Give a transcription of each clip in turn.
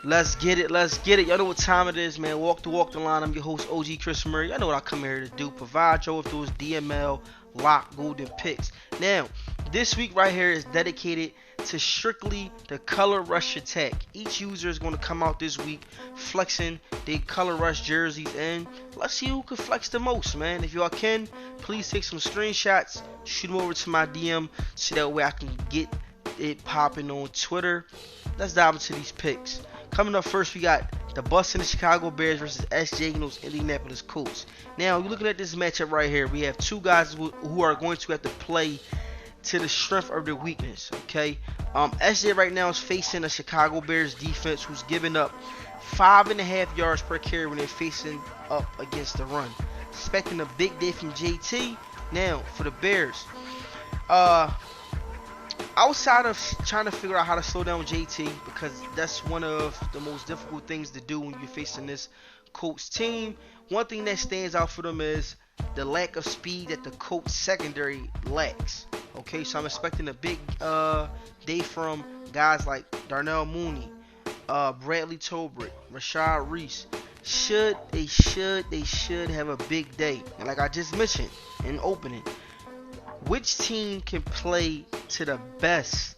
Let's get it. Let's get it. Y'all know what time it is, man. Walk the line. I'm your host, OG Chris Murray. Y'all know what I come here to do. Provide y'all with those DML lock golden picks. Now, this week right here is dedicated to strictly the color rush attack. Each user is going to come out this week flexing their color rush jerseys, and let's see who can flex the most, man. If y'all can, please take some screenshots, shoot them over to my DM so that way I can get it popping on Twitter. Let's dive into these picks. Coming up first, we got the Boston and Chicago Bears versus SJ and those Indianapolis Colts. Now, you're looking at this matchup right here. We have two guys who are going to have to play to the strength of their weakness, okay? SJ right now is facing a Chicago Bears defense who's giving up 5.5 yards per carry when they're facing up against the run. Expecting a big day from JT. Now, for the Bears, outside of trying to figure out how to slow down JT, because that's one of the most difficult things to do when you're facing this Colts team, one thing that stands out for them is the lack of speed that the Colts secondary lacks. Okay, so I'm expecting a big day from guys like Darnell Mooney, Bradley Tolbert, Rashad Reese. They should have a big day. And like I just mentioned in opening, which team can play to the best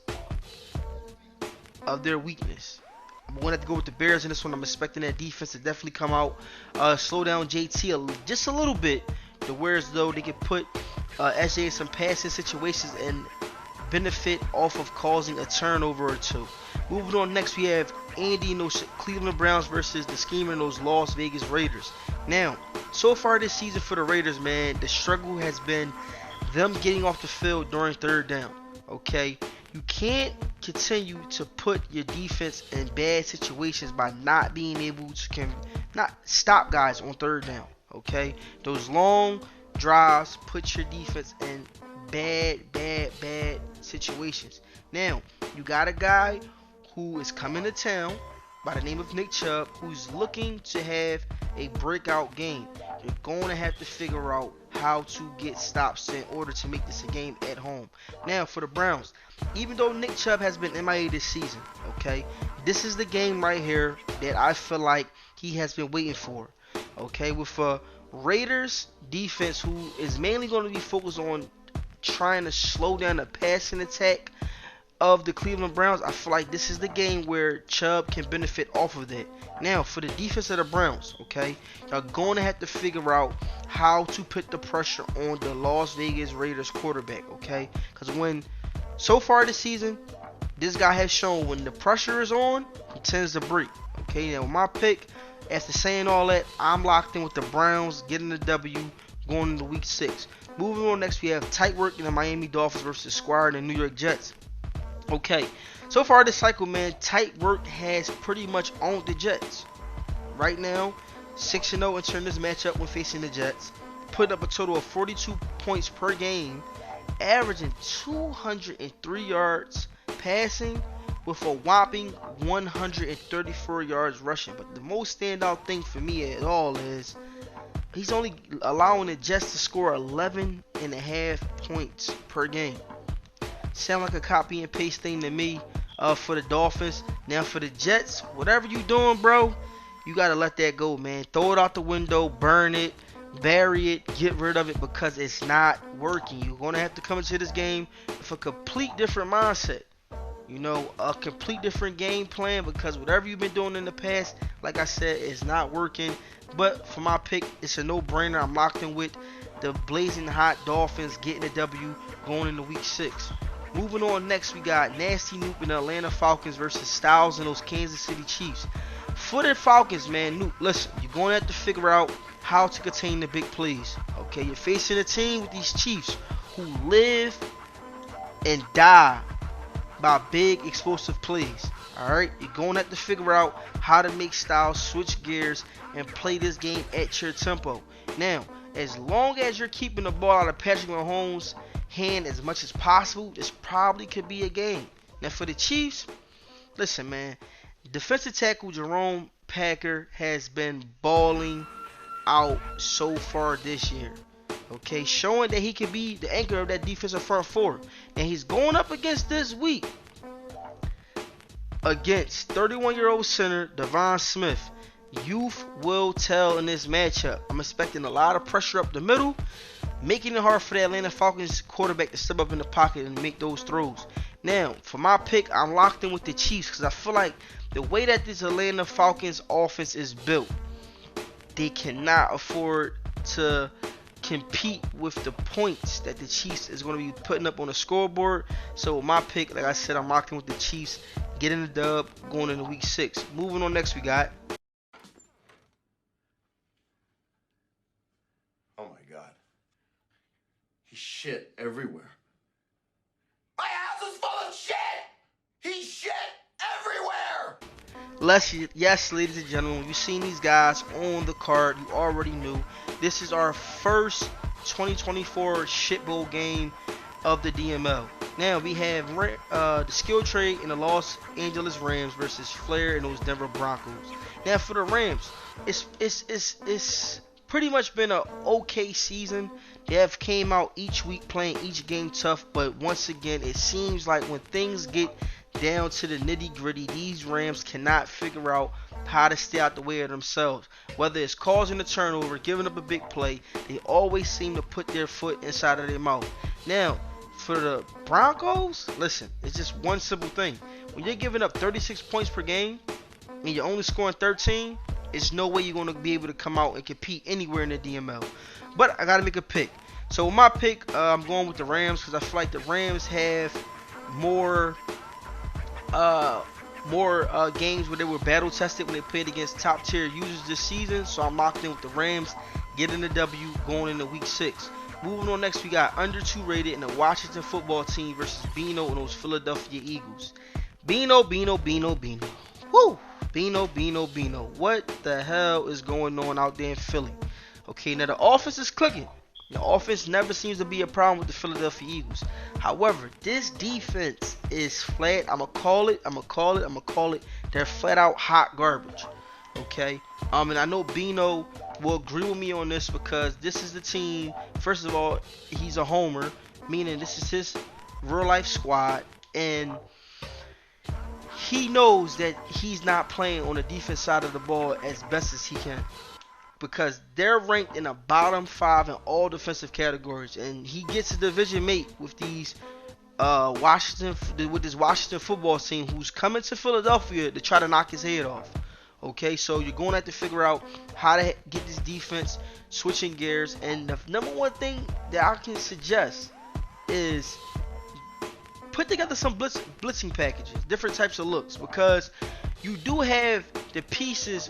of their weakness? I'm going to have to go with the Bears in this one. I'm expecting that defense to definitely come out, slow down JT just a little bit, to where as though they could put SJ in some passing situations and benefit off of causing a turnover or two. Moving on next, we have Andy and those Cleveland Browns versus the scheming those Las Vegas Raiders. Now, so far this season for the Raiders, man, the struggle has been them getting off the field during third down. Okay, you can't continue to put your defense in bad situations by not being able to not stop guys on third down. Okay, those long drives put your defense in bad situations. Now, you got a guy who is coming to town by the name of Nick Chubb, who's looking to have a breakout game. You're going to have to figure out how to get stops in order to make this a game at home. Now, for the Browns, even though Nick Chubb has been MIA this season, okay, this is the game right here that I feel like he has been waiting for. Okay, with a Raiders defense who is mainly going to be focused on trying to slow down the passing attack of the Cleveland Browns, I feel like this is the game where Chubb can benefit off of that. Now, for the defense of the Browns, okay, y'all going to have to figure out how to put the pressure on the Las Vegas Raiders quarterback, okay? Because so far this season, this guy has shown when the pressure is on, he tends to break, okay? Now, my pick, after saying all that, I'm locked in with the Browns getting the W going into week 6. Moving on next, we have tight work in the Miami Dolphins versus Squire and the New York Jets. Okay, so far this cycle, man, tight work has pretty much owned the Jets. Right now, 6-0 entering this matchup when facing the Jets. Put up a total of 42 points per game, averaging 203 yards passing with a whopping 134 yards rushing. But the most standout thing for me at all is he's only allowing the Jets to score 11.5 points per game. Sound like a copy and paste thing to me for the Dolphins. Now for the Jets, whatever you doing, bro, you got to let that go, man. Throw it out the window, burn it, bury it, get rid of it, because it's not working. You're going to have to come into this game with a complete different mindset. You know, a complete different game plan, because whatever you've been doing in the past, like I said, is not working. But for my pick, it's a no-brainer. I'm locked in with the blazing hot Dolphins getting a W going into week 6. Moving on next, we got Nasty Noop and the Atlanta Falcons versus Styles and those Kansas City Chiefs. For the Falcons, man, Noop, listen, you're going to have to figure out how to contain the big plays. Okay, you're facing a team with these Chiefs who live and die by big explosive plays. Alright, you're going to have to figure out how to make Styles switch gears and play this game at your tempo. Now, as long as you're keeping the ball out of Patrick Mahomes' hand as much as possible, this probably could be a game. Now for the Chiefs, listen, man, defensive tackle Jerome Packer has been balling out so far this year. Okay, showing that he can be the anchor of that defensive front four. And he's going up against this week against 31-year-old center Devon Smith. Youth will tell in this matchup. I'm expecting a lot of pressure up the middle, making it hard for the Atlanta Falcons quarterback to step up in the pocket and make those throws. Now, for my pick, I'm locked in with the Chiefs because I feel like the way that this Atlanta Falcons offense is built, they cannot afford to compete with the points that the Chiefs is going to be putting up on the scoreboard. So my pick, like I said, I'm locked in with the Chiefs, getting the dub going into week 6. Moving on, next we got. Oh my God. He's shit everywhere. My house is full of shit! He's shit everywhere! Yes, ladies and gentlemen, you've seen these guys on the card. You already knew. This is our first 2024 shit bowl game of the DML. Now we have the skill trade in the Los Angeles Rams versus Flair and those Denver Broncos. Now for the Rams, it's pretty much been a okay season. They have came out each week playing each game tough, but once again, it seems like when things get down to the nitty gritty, these Rams cannot figure out how to stay out the way of themselves. Whether it's causing a turnover, giving up a big play, they always seem to put their foot inside of their mouth. Now, for the Broncos, listen, it's just one simple thing. When you're giving up 36 points per game and you're only scoring 13, it's no way you're going to be able to come out and compete anywhere in the DML. But I got to make a pick. So with my pick, I'm going with the Rams because I feel like the Rams have more games where they were battle tested when they played against top tier users this season. So I'm locked in with the Rams, getting the W going into week 6. Moving on, next we got under 2 rated in the Washington football team versus Bino and those Philadelphia Eagles. Bino. Woo! Bino. What the hell is going on out there in Philly? Okay, now the offense is clicking. The offense never seems to be a problem with the Philadelphia Eagles. However, this defense is flat. I'm going to call it. They're flat out hot garbage. Okay? And I know Bino will agree with me on this because this is the team. First of all, he's a homer, meaning this is his real life squad. And he knows that he's not playing on the defense side of the ball as best as he can, because they're ranked in the bottom 5 in all defensive categories, and he gets a division mate with these Washington football team who's coming to Philadelphia to try to knock his head off. Okay, so you're going to have to figure out how to get this defense switching gears, and the number one thing that I can suggest is put together some blitzing packages, different types of looks, because you do have the pieces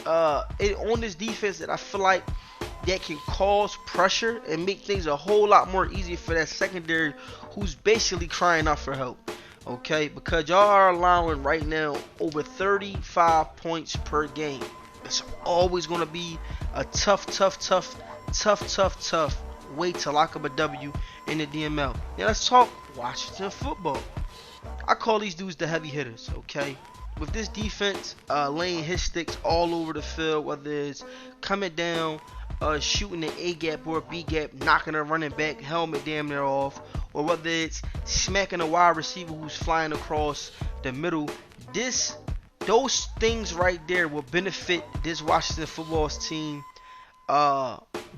on this defense that I feel like that can cause pressure and make things a whole lot more easy for that secondary who's basically crying out for help. Okay, because y'all are allowing right now over 35 points per game. It's always going to be a tough way to lock up a W in the DML. Now let's talk Washington football. I call these dudes the heavy hitters. Okay, with this defense laying his sticks all over the field, whether it's coming down, shooting an A gap or a B gap, knocking a running back helmet damn near off, or whether it's smacking a wide receiver who's flying across the middle. Those things right there will benefit this Washington football team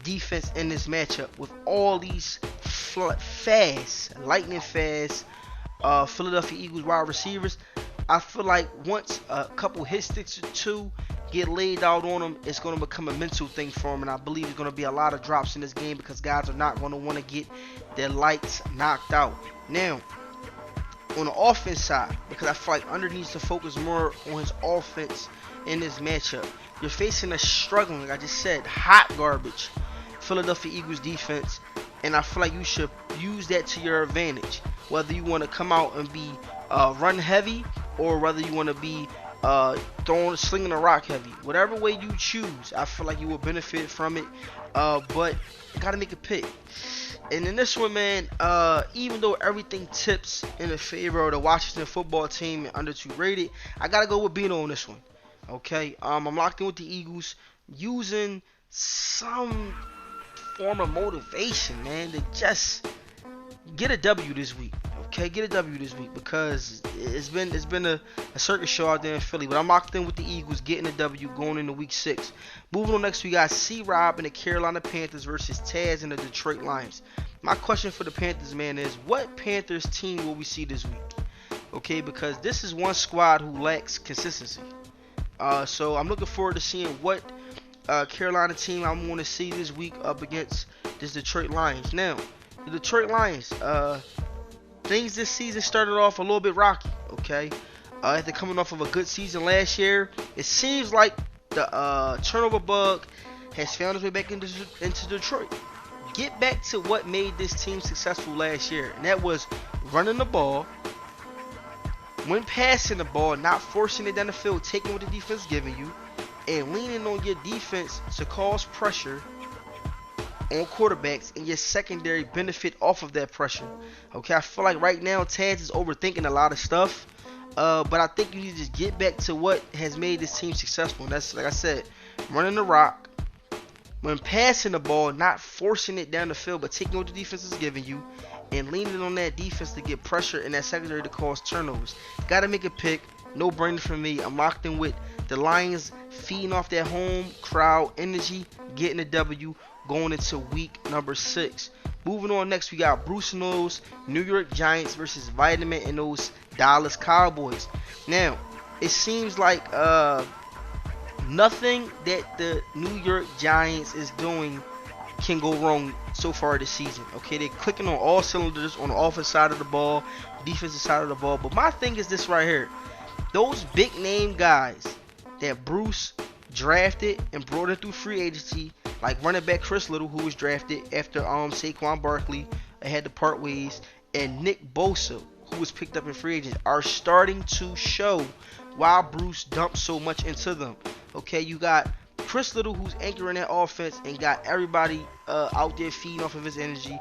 defense in this matchup with all these lightning fast Philadelphia Eagles wide receivers. I feel like once a couple hit sticks or two get laid out on them, it's going to become a mental thing for them, and I believe there's going to be a lot of drops in this game because guys are not going to want to get their lights knocked out. Now, on the offense side, because I feel like Under needs to focus more on his offense in this matchup. You're facing a struggling, like I just said, hot garbage Philadelphia Eagles defense, and I feel like you should use that to your advantage. Whether you want to come out and be run heavy, or whether you want to be slinging a rock heavy, whatever way you choose, I feel like you will benefit from it. But you gotta make a pick. And in this one, man, even though everything tips in the favor of the Washington football team and under 2 rated, I gotta go with Bino on this one. Okay, I'm locked in with the Eagles, using some form of motivation, man, to just get a W this week. Okay, get a W this week because it's been a circus show out there in Philly. But I'm locked in with the Eagles getting a W going into week 6. Moving on next, we got C-Rob and the Carolina Panthers versus Taz and the Detroit Lions. My question for the Panthers, man, is what Panthers team will we see this week? Okay, because this is one squad who lacks consistency. So I'm looking forward to seeing what Carolina team I'm going to see this week up against this Detroit Lions. Now, the Detroit Lions, things this season started off a little bit rocky, okay? After coming off of a good season last year, it seems like the turnover bug has found its way back into Detroit. Get back to what made this team successful last year, and that was running the ball, when passing the ball, not forcing it down the field, taking what the defense is giving you, and leaning on your defense to cause pressure on quarterbacks and your secondary benefit off of that pressure. Okay, I feel like right now Taz is overthinking a lot of stuff, but I think you need to just get back to what has made this team successful. And that's, like I said, running the rock, when passing the ball, not forcing it down the field, but taking what the defense is giving you and leaning on that defense to get pressure and that secondary to cause turnovers. Got to make a pick. No brainer for me. I'm locked in with the Lions feeding off that home crowd energy, getting a W going into week number 6. Moving on next, we got Bruce and those New York Giants versus Vitamin and those Dallas Cowboys. Now, it seems like nothing that the New York Giants is doing can go wrong so far this season. Okay, they're clicking on all cylinders on the offensive side of the ball, defensive side of the ball. But my thing is this right here. Those big name guys that Bruce drafted and brought in through free agency, like running back Chris Little, who was drafted after Saquon Barkley had to part ways, and Nick Bosa, who was picked up in free agents, are starting to show why Bruce dumped so much into them. Okay, you got Chris Little, who's anchoring that offense and got everybody out there feeding off of his energy.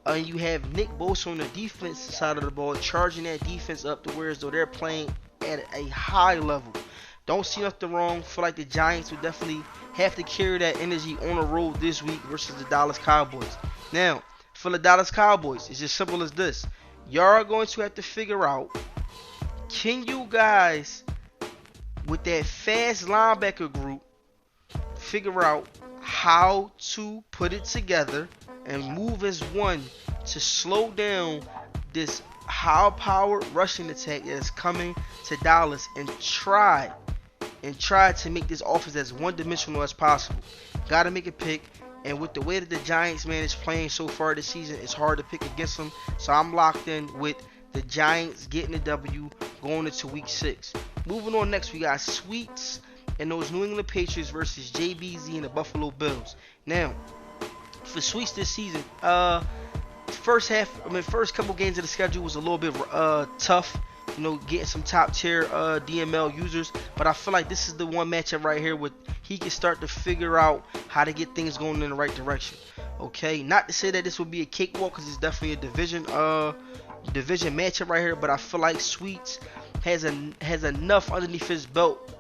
And you have Nick Bosa on the defense side of the ball, charging that defense up to where as though they're playing at a high level. Don't see nothing wrong. Feel like the Giants would definitely have to carry that energy on the road this week versus the Dallas Cowboys. Now, for the Dallas Cowboys, it's as simple as this. Y'all are going to have to figure out, can you guys, with that fast linebacker group, figure out how to put it together and move as one to slow down this high-powered rushing attack that is coming to Dallas, and try to make this offense as one-dimensional as possible. Gotta make a pick, and with the way that the Giants, man, is playing so far this season, it's hard to pick against them. So I'm locked in with the Giants getting a W going into week 6. Moving on next, we got Sweets and those New England Patriots versus JBZ and the Buffalo Bills. Now, for Sweets this season, first couple games of the schedule was a little bit tough, you know, getting some top tier DML users, but I feel like this is the one matchup right here where he can start to figure out how to get things going in the right direction. Okay, not to say that this would be a cakewalk, because it's definitely a division matchup right here, but I feel like Sweets has enough underneath his belt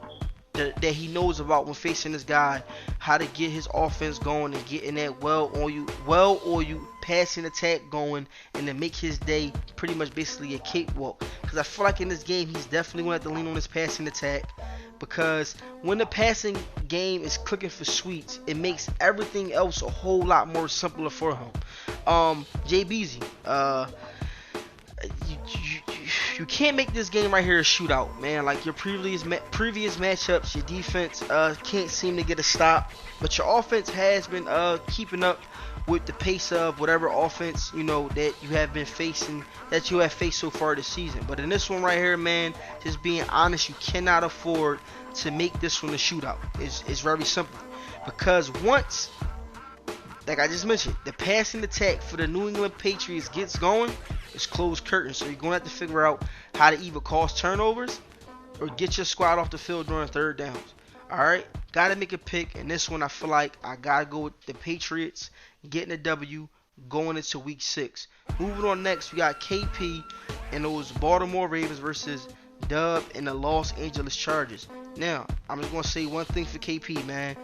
that he knows about when facing this guy, how to get his offense going and getting that well or you passing attack going, and to make his day pretty much basically a cakewalk. Because I feel like in this game he's definitely going to have to lean on his passing attack, because when the passing game is clicking for Sweets, it makes everything else a whole lot more simpler for him. JBZ, you can't make this game right here a shootout, man. Like your previous matchups, your defense can't seem to get a stop, but your offense has been keeping up with the pace of whatever offense, you know, that you have faced so far this season. But in this one right here, man, just being honest, you cannot afford to make this one a shootout. It's very simple, because once, like I just mentioned, the passing attack for the New England Patriots gets going, it's closed curtains. So you're going to have to figure out how to either cause turnovers or get your squad off the field during third downs. Alright, got to make a pick. And this one, I feel like I got to go with the Patriots getting a W going into week 6. Moving on next, we got KP and those Baltimore Ravens versus Dub and the Los Angeles Chargers. Now, I'm just going to say one thing for KP, man.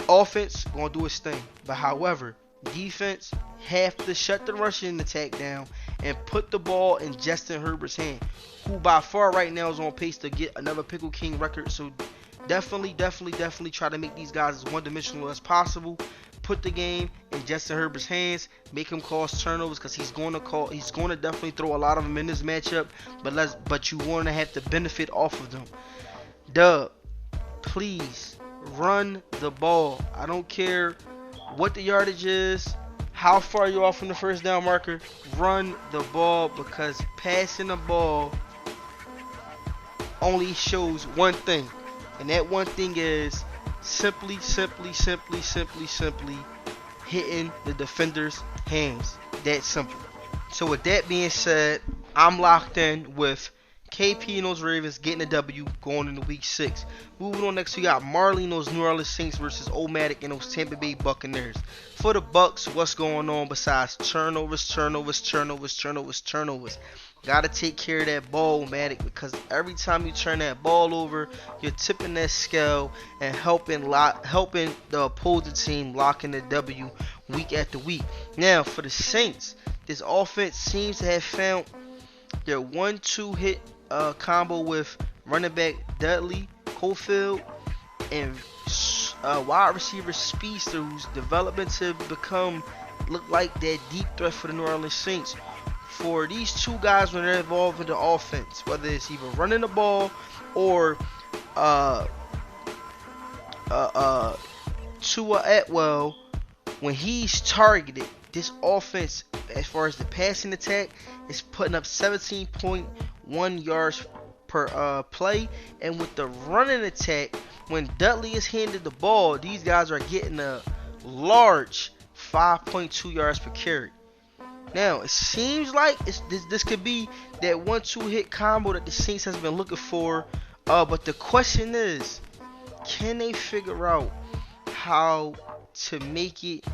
Offense going to do its thing. But however, defense have to shut the rushing attack down and put the ball in Justin Herbert's hand, who by far right now is on pace to get another Pickle King record. So definitely try to make these guys as one-dimensional as possible. Put the game in Justin Herbert's hands, make him cause turnovers, because he's going to definitely throw a lot of them in this matchup. But you want to have to benefit off of them. Dub, please run the ball. I don't care what the yardage is, how far you are from the first down marker. Run the ball, because passing the ball only shows one thing, and that one thing is simply hitting the defender's hands. That simple. So with that being said, I'm locked in with KP and those Ravens getting a W going into week 6. Moving on, next we got Marley and those New Orleans Saints versus Omatic and those Tampa Bay Buccaneers. For the Bucks, what's going on besides turnovers? Gotta take care of that ball, Matic, because every time you turn that ball over, you're tipping that scale and helping the opposing team lock in the W week after week. Now, for the Saints, this offense seems to have found their 1-2 hit combo with running back Dudley, Cofield, and wide receiver speedster who's developing to look like that deep threat for the New Orleans Saints. For these two guys, when they're involved in the offense, whether it's either running the ball or Tua Atwell, when he's targeted, this offense, as far as the passing attack, is putting up 17.1 yards per play. And with the running attack, when Dudley is handed the ball, these guys are getting a large 5.2 yards per carry. Now, it seems like this could be that 1-2 hit combo that the Saints has been looking for. But the question is, can they figure out how to make it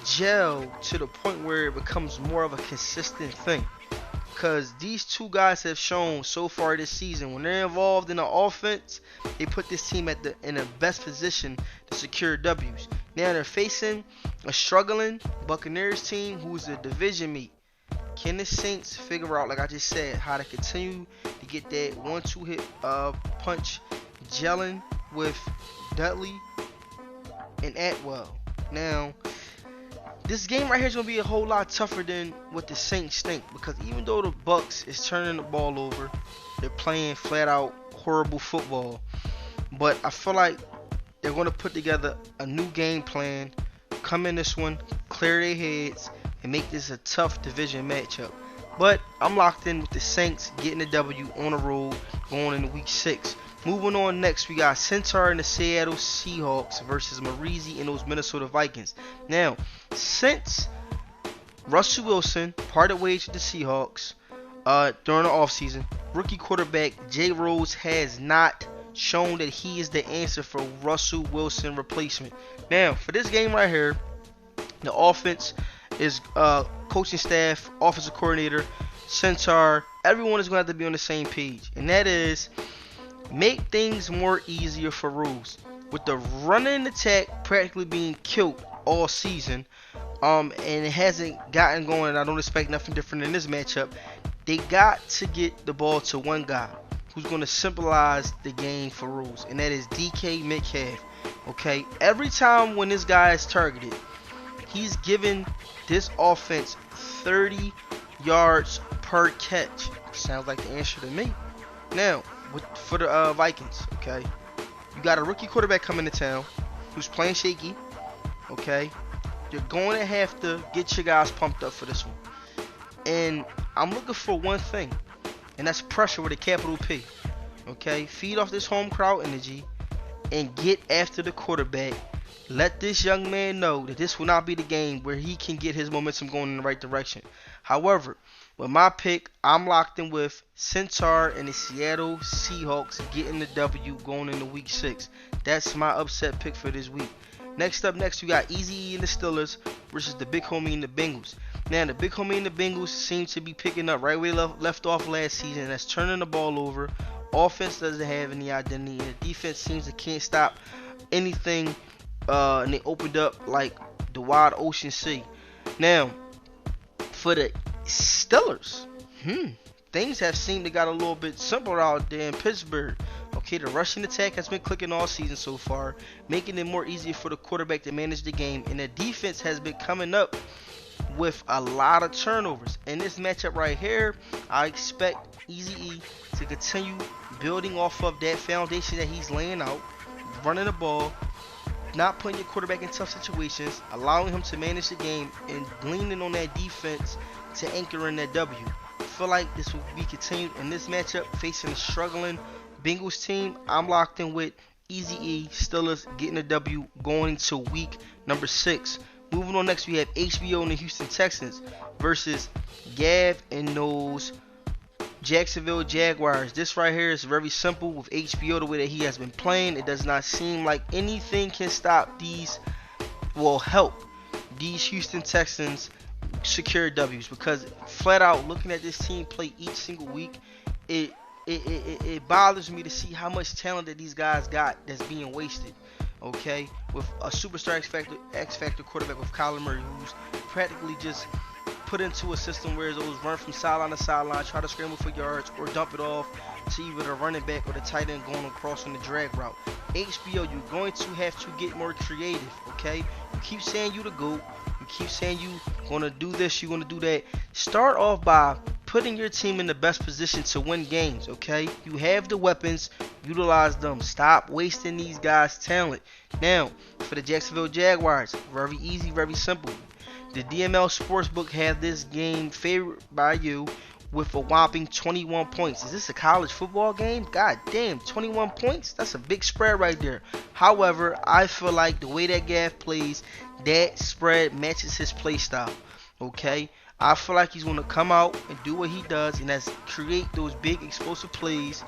gel to the point where it becomes more of a consistent thing? Because these two guys have shown so far this season, when they're involved in the offense, they put this team in the best position to secure W's. Now they're facing a struggling Buccaneers team who's a division meet. Can the Saints figure out, like I just said, how to continue to get that 1-2 hit punch gelling with Dudley and Atwell? Now, this game right here is going to be a whole lot tougher than what the Saints think, because even though the Bucks is turning the ball over, they're playing flat out horrible football. But I feel like they're going to put together a new game plan, come in this one, clear their heads, and make this a tough division matchup. But I'm locked in with the Saints getting the W on the road going into week 6. Moving on, next we got Centaur and the Seattle Seahawks versus Marizi and those Minnesota Vikings. Now, since Russell Wilson parted ways with the Seahawks during the offseason, rookie quarterback Jay Rose has not shown that he is the answer for Russell Wilson replacement. Now, for this game right here, the offense is coaching staff, offensive coordinator, Centaur, everyone is going to have to be on the same page, and that is make things more easier for Rose. With the running attack practically being killed all season, and it hasn't gotten going, I don't expect nothing different in this matchup. They got to get the ball to one guy who's going to symbolize the game for Rose, and that is DK Metcalf. Okay, every time when this guy is targeted, he's given this offense 30 yards per catch. Sounds like the answer to me. Now, for the Vikings, okay, you got a rookie quarterback coming to town who's playing shaky. Okay, you're going to have to get your guys pumped up for this one. And I'm looking for one thing, and that's pressure with a capital P. Okay, feed off this home crowd energy and get after the quarterback. Let this young man know that this will not be the game where he can get his momentum going in the right direction. However, with my pick, I'm locked in with Centaur and the Seattle Seahawks getting the W going into week 6. That's my upset pick for this week. Next, we got Easy and the Steelers versus the Big Homie and the Bengals. Now, the Big Homie and the Bengals seem to be picking up right where they left off last season. That's turning the ball over. Offense doesn't have any identity, and the defense seems to can't stop anything. And they opened up like the wide ocean sea. Now, for the Steelers. Things have seemed to got a little bit simpler out there in Pittsburgh. Okay, the rushing attack has been clicking all season so far, making it more easier for the quarterback to manage the game, and the defense has been coming up with a lot of turnovers. In this matchup right here, I expect Eazy-E to continue building off of that foundation that he's laying out, running the ball, not putting your quarterback in tough situations, allowing him to manage the game, and leaning on that defense to anchor in that W. I feel like this will be continued in this matchup, facing a struggling Bengals team. I'm locked in with Eazy-E, Steelers getting a W going to week number 6. Moving on next, we have HBO and the Houston Texans versus Gav and those Jacksonville Jaguars. This right here is very simple with HBO the way that he has been playing. It does not seem like anything can stop these, will help these Houston Texans secure W's, because flat out looking at this team play each single week, it bothers me to see how much talent that these guys got that's being wasted. Okay, with a superstar X Factor quarterback with Kyler Murray, who's practically just put into a system where those run from sideline to sideline, try to scramble for yards, or dump it off to either the running back or the tight end going across on the drag route. HBO, you're going to have to get more creative. Okay, you keep saying you the GOAT, you keep saying you gonna do this, you gonna do that. Start off by putting your team in the best position to win games. Okay, you have the weapons, utilize them. Stop wasting these guys' talent. Now, for the Jacksonville Jaguars, very easy, very simple. The DML Sportsbook have this game favored by you with a whopping 21 points. Is this a college football game? God damn, 21 points? That's a big spread right there. However, I feel like the way that Gav plays, that spread matches his play style. Okay? I feel like he's going to come out and do what he does, and that's create those big explosive plays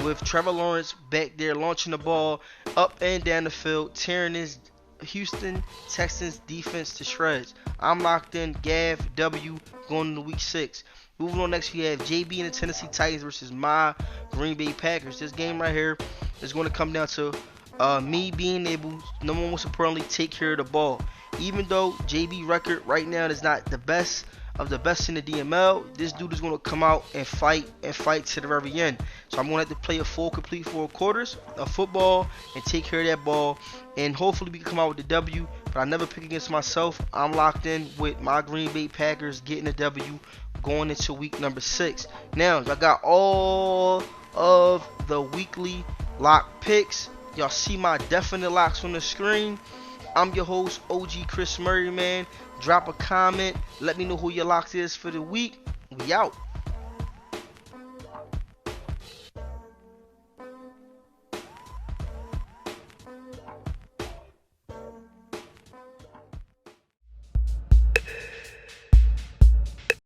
with Trevor Lawrence back there launching the ball up and down the field, tearing his Houston Texans defense to shreds. I'm locked in. Gav W going into week 6. Moving on next, we have JB and the Tennessee Titans versus my Green Bay Packers. This game right here is going to come down to me being able, number one, most importantly, take care of the ball. Even though JB record right now is not the best of the best in the DML, this dude is going to come out and fight to the very end. So I'm going to have to play a full, complete 4 quarters of football and take care of that ball, and hopefully we can come out with the W. But I never pick against myself. I'm locked in with my Green Bay Packers getting a W going into week number 6. Now, I got all of the weekly lock picks. Y'all see my definite locks on the screen. I'm your host, OG Chris Murray, man. Drop a comment. Let me know who your locks is for the week. We out.